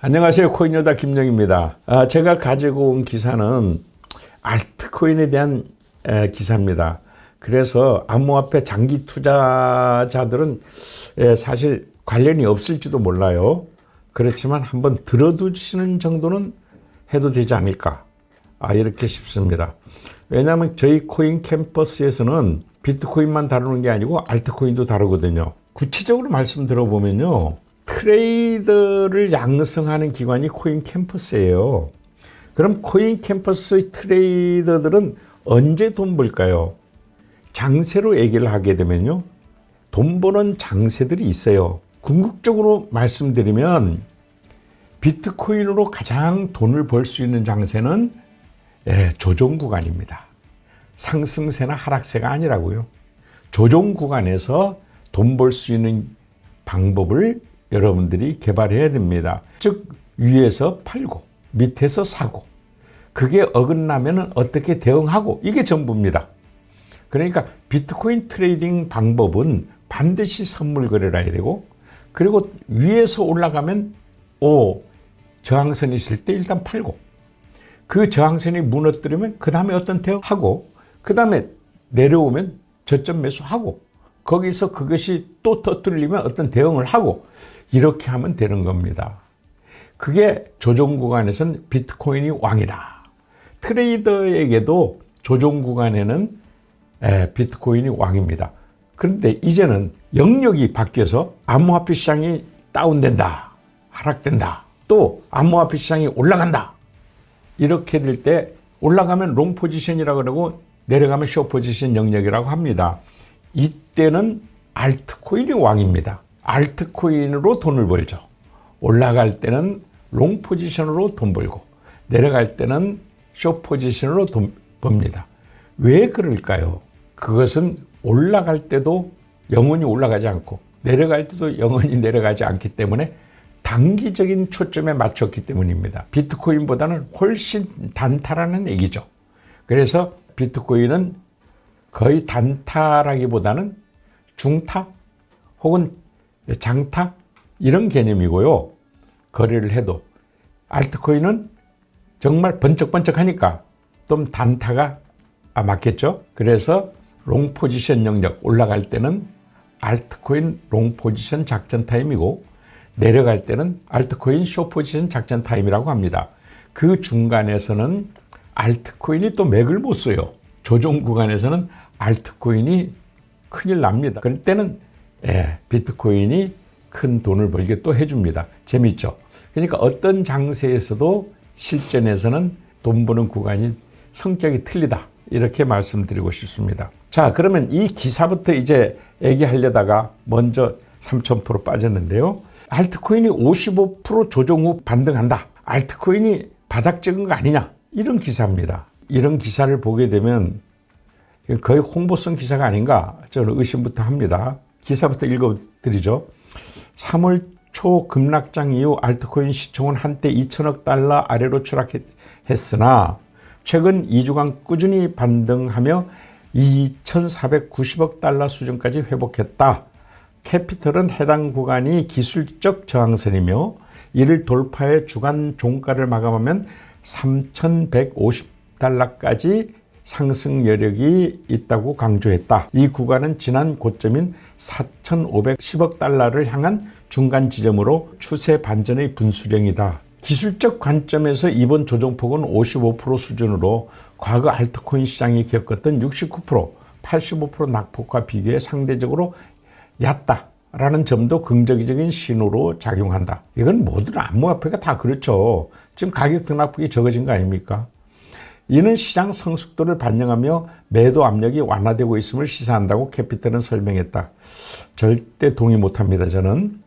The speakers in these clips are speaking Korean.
안녕하세요. 코인여다 김영입니다. 제가 가지고 온 기사는 알트코인에 대한 기사입니다. 그래서 암호화폐 장기 투자자들은 사실 관련이 없을지도 몰라요. 그렇지만 한번 들어두시는 정도는 해도 되지 않을까 이렇게 싶습니다. 왜냐하면 저희 코인 캠퍼스에서는 비트코인만 다루는 게 아니고 알트코인도 다루거든요. 구체적으로 말씀 들어보면요, 트레이더를 양성하는 기관이 코인 캠퍼스예요. 그럼 코인 캠퍼스의 트레이더들은 언제 돈 벌까요? 장세로 얘기를 하게 되면요, 돈 버는 장세들이 있어요. 궁극적으로 말씀드리면 비트코인으로 가장 돈을 벌 수 있는 장세는 조정 구간입니다. 상승세나 하락세가 아니라고요. 조정 구간에서 돈 벌 수 있는 방법을 여러분들이 개발해야 됩니다. 즉 위에서 팔고 밑에서 사고, 그게 어긋나면 어떻게 대응하고, 이게 전부입니다. 그러니까 비트코인 트레이딩 방법은 반드시 선물 거래를 해야 되고, 그리고 위에서 올라가면 저항선이 있을 때 일단 팔고, 그 저항선이 무너뜨리면 그 다음에 어떤 대응하고, 그 다음에 내려오면 저점 매수하고, 거기서 그것이 또 터뜨리면 어떤 대응을 하고, 이렇게 하면 되는 겁니다. 그게 조정 구간에서는 비트코인이 왕이다. 트레이더에게도 조정 구간에는 비트코인이 왕입니다. 그런데 이제는 영역이 바뀌어서 암호화폐 시장이 다운된다, 하락된다, 또 암호화폐 시장이 올라간다, 이렇게 될 때 올라가면 롱 포지션이라고 그러고 내려가면 숏 포지션 영역이라고 합니다. 이때는 알트코인이 왕입니다. 알트코인으로 돈을 벌죠. 올라갈 때는 롱 포지션으로 돈 벌고 내려갈 때는 숏 포지션으로 돈 법니다. 왜 그럴까요? 그것은 올라갈 때도 영원히 올라가지 않고 내려갈 때도 영원히 내려가지 않기 때문에 단기적인 초점에 맞췄기 때문입니다. 비트코인보다는 훨씬 단타라는 얘기죠. 그래서 비트코인은 거의 단타라기보다는 중타 혹은 장타 이런 개념이고요. 거래를 해도 알트코인은 정말 번쩍번쩍하니까 좀 단타가 맞겠죠. 그래서 롱 포지션 영역 올라갈 때는 알트코인 롱 포지션 작전 타임이고 내려갈 때는 알트코인 숏 포지션 작전 타임이라고 합니다. 그 중간에서는 알트코인이 또 맥을 못 써요. 조정 구간에서는 알트코인이 큰일 납니다. 그럴 때는 비트코인이 큰 돈을 벌게 또 해줍니다. 재밌죠? 그러니까 어떤 장세에서도 실전에서는 돈 버는 구간이 성격이 틀리다, 이렇게 말씀드리고 싶습니다. 자, 그러면 이 기사부터 이제 얘기하려다가 먼저 3000% 빠졌는데요. 알트코인이 55% 조정 후 반등한다, 알트코인이 바닥 찍은 거 아니냐, 이런 기사입니다. 이런 기사를 보게 되면 거의 홍보성 기사가 아닌가 저는 의심부터 합니다. 기사부터 읽어드리죠. 3월 초 급락장 이후 알트코인 시총은 한때 2천억 달러 아래로 추락했으나 최근 2주간 꾸준히 반등하며 2,490억 달러 수준까지 회복했다. 캐피털은 해당 구간이 기술적 저항선이며 이를 돌파해 주간 종가를 마감하면 3,150달러까지 상승 여력이 있다고 강조했다. 이 구간은 지난 고점인 4,510억 달러를 향한 중간 지점으로 추세 반전의 분수령이다. 기술적 관점에서 이번 조정폭은 55% 수준으로 과거 알트코인 시장이 겪었던 69%, 85% 낙폭과 비교해 상대적으로 얕다라는 점도 긍정적인 신호로 작용한다. 이건 모든 암호화폐가 다 그렇죠. 지금 가격 등락폭이 적어진 거 아닙니까? 이는 시장 성숙도를 반영하며 매도 압력이 완화되고 있음을 시사한다고 캐피털은 설명했다. 절대 동의 못합니다, 저는.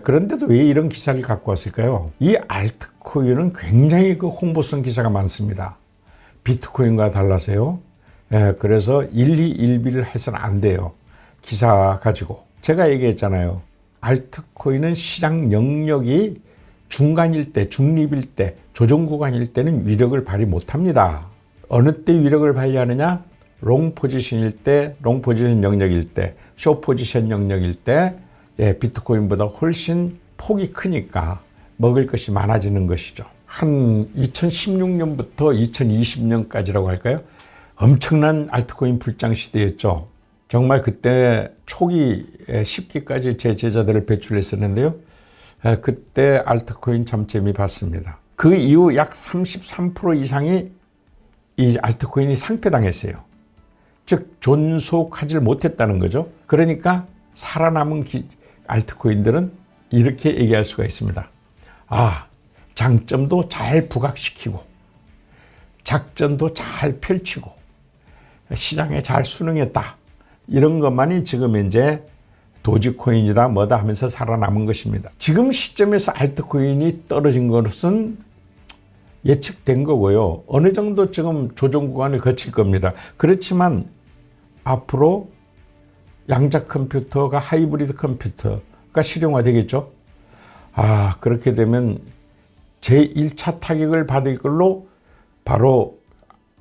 그런데도 왜 이런 기사를 갖고 왔을까요? 이 알트코인은 굉장히 그 홍보성 기사가 많습니다. 비트코인과 달라서요. 그래서 일희일비를 해서는 안 돼요. 기사 가지고. 제가 얘기했잖아요. 알트코인은 시장 영역이 중간일 때, 중립일 때, 조정 구간일 때는 위력을 발휘 못합니다. 어느 때 위력을 발휘하느냐? 롱 포지션일 때, 롱 포지션 영역일 때, 숏 포지션 영역일 때 비트코인보다 훨씬 폭이 크니까 먹을 것이 많아지는 것이죠. 한 2016년부터 2020년까지라고 할까요? 엄청난 알트코인 불장 시대였죠. 정말 그때 초기 10기까지 제 제자들을 배출했었는데요. 그때 알트코인 참 재미 봤습니다. 그 이후 약 33% 이상이 이 알트코인이 상폐당했어요. 즉 존속하지 못했다는 거죠. 그러니까 살아남은 알트코인들은 이렇게 얘기할 수가 있습니다. 아, 장점도 잘 부각시키고 작전도 잘 펼치고 시장에 잘 순응했다. 이런 것만이 지금 이제 도지코인이다 뭐다 하면서 살아남은 것입니다. 지금 시점에서 알트코인이 떨어진 것은 예측된 거고요. 어느 정도 지금 조정 구간을 거칠 겁니다. 그렇지만 앞으로 양자 컴퓨터가 하이브리드 컴퓨터가 실용화되겠죠. 아, 그렇게 되면 제1차 타격을 받을 걸로 바로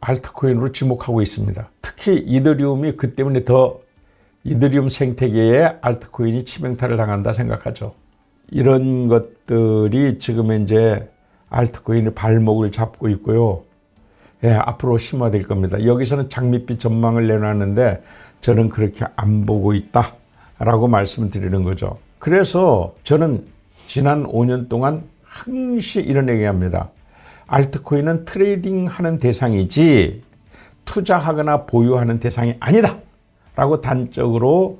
알트코인으로 지목하고 있습니다. 특히 이더리움이 그 때문에 더 이더리움 생태계에 알트코인이 치명타를 당한다 생각하죠. 이런 것들이 지금 이제 알트코인의 발목을 잡고 있고요. 예, 앞으로 심화될 겁니다. 여기서는 장밋빛 전망을 내놨는데 저는 그렇게 안 보고 있다라고 말씀드리는 거죠. 그래서 저는 지난 5년 동안 항시 이런 얘기합니다. 알트코인은 트레이딩하는 대상이지 투자하거나 보유하는 대상이 아니다 라고 단적으로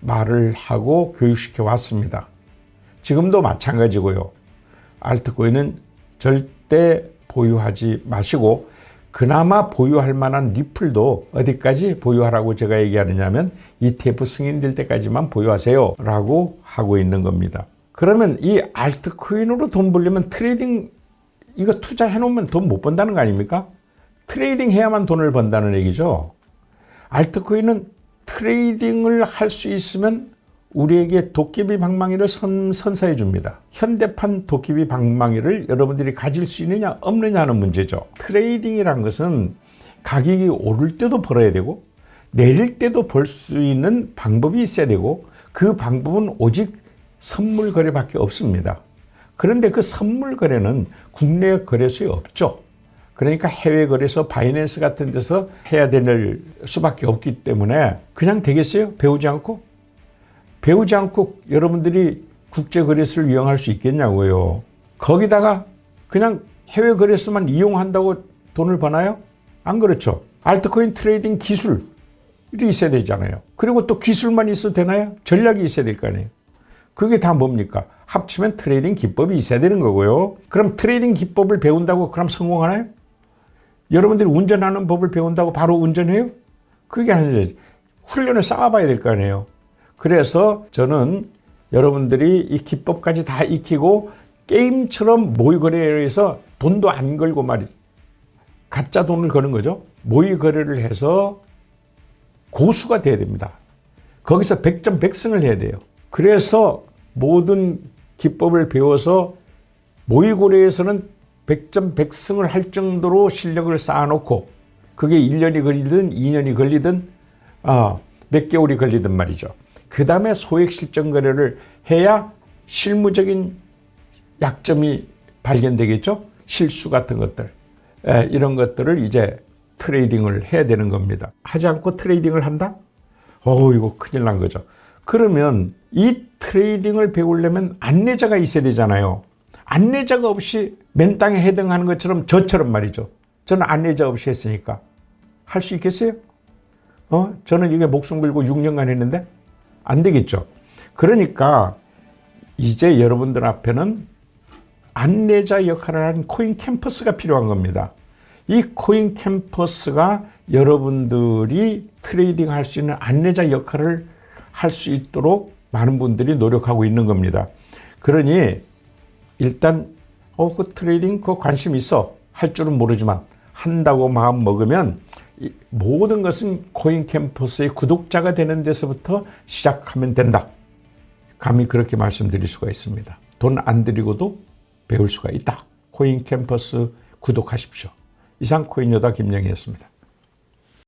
말을 하고 교육시켜 왔습니다. 지금도 마찬가지고요. 알트코인은 절대 보유하지 마시고 그나마 보유할 만한 리플도 어디까지 보유하라고 제가 얘기하느냐면 ETF 승인될 때까지만 보유하세요 라고 하고 있는 겁니다. 그러면 이 알트코인으로 돈 벌려면 트레이딩 이거 투자해 놓으면 돈 못 번다는 거 아닙니까? 트레이딩 해야만 돈을 번다는 얘기죠. 알트코인은 트레이딩을 할 수 있으면 우리에게 도깨비 방망이를 선사해 줍니다. 현대판 도깨비 방망이를 여러분들이 가질 수 있느냐 없느냐 하는 문제죠. 트레이딩이란 것은 가격이 오를 때도 벌어야 되고 내릴 때도 벌 수 있는 방법이 있어야 되고 그 방법은 오직 선물 거래밖에 없습니다. 그런데 그 선물 거래는 국내 거래소에 없죠. 그러니까 해외 거래소 바이낸스 같은 데서 해야 될 수밖에 없기 때문에 그냥 되겠어요? 배우지 않고? 배우지 않고 여러분들이 국제 거래소를 이용할 수 있겠냐고요. 거기다가 그냥 해외 거래소만 이용한다고 돈을 버나요? 안 그렇죠. 알트코인 트레이딩 기술이 있어야 되잖아요. 그리고 또 기술만 있어도 되나요? 전략이 있어야 될 거 아니에요. 그게 다 뭡니까? 합치면 트레이딩 기법이 있어야 되는 거고요. 그럼 트레이딩 기법을 배운다고 그럼 성공하나요? 여러분들이 운전하는 법을 배운다고 바로 운전해요? 그게 아니죠. 훈련을 쌓아봐야 될 거 아니에요. 그래서 저는 여러분들이 이 기법까지 다 익히고 게임처럼 모의 거래를 해서 돈도 안 걸고 말이죠. 가짜 돈을 거는 거죠. 모의 거래를 해서 고수가 돼야 됩니다. 거기서 100점 100승을 해야 돼요. 그래서 모든 기법을 배워서 모의 거래에서는 100점 100승을 할 정도로 실력을 쌓아놓고 그게 1년이 걸리든 2년이 걸리든 몇 개월이 걸리든 말이죠. 그 다음에 소액 실전 거래를 해야 실무적인 약점이 발견되겠죠. 실수 같은 것들. 이런 것들을 이제 트레이딩을 해야 되는 겁니다. 하지 않고 트레이딩을 한다? 이거 큰일 난 거죠. 그러면 이 트레이딩을 배우려면 안내자가 있어야 되잖아요. 안내자가 없이 맨 땅에 해당하는 것처럼 저처럼 말이죠. 저는 안내자 없이 했으니까. 할 수 있겠어요? 저는 이게 목숨 걸고 6년간 했는데 안 되겠죠. 그러니까 이제 여러분들 앞에는 안내자 역할을 하는 코인 캠퍼스가 필요한 겁니다. 이 코인 캠퍼스가 여러분들이 트레이딩 할 수 있는 안내자 역할을 할 수 있도록 많은 분들이 노력하고 있는 겁니다. 그러니 일단 그 트레이딩 그 관심 있어 할 줄은 모르지만 한다고 마음 먹으면 모든 것은 코인 캠퍼스의 구독자가 되는 데서부터 시작하면 된다. 감히 그렇게 말씀드릴 수가 있습니다. 돈 안 들이고도 배울 수가 있다. 코인 캠퍼스 구독하십시오. 이상 코인여다 김영희였습니다.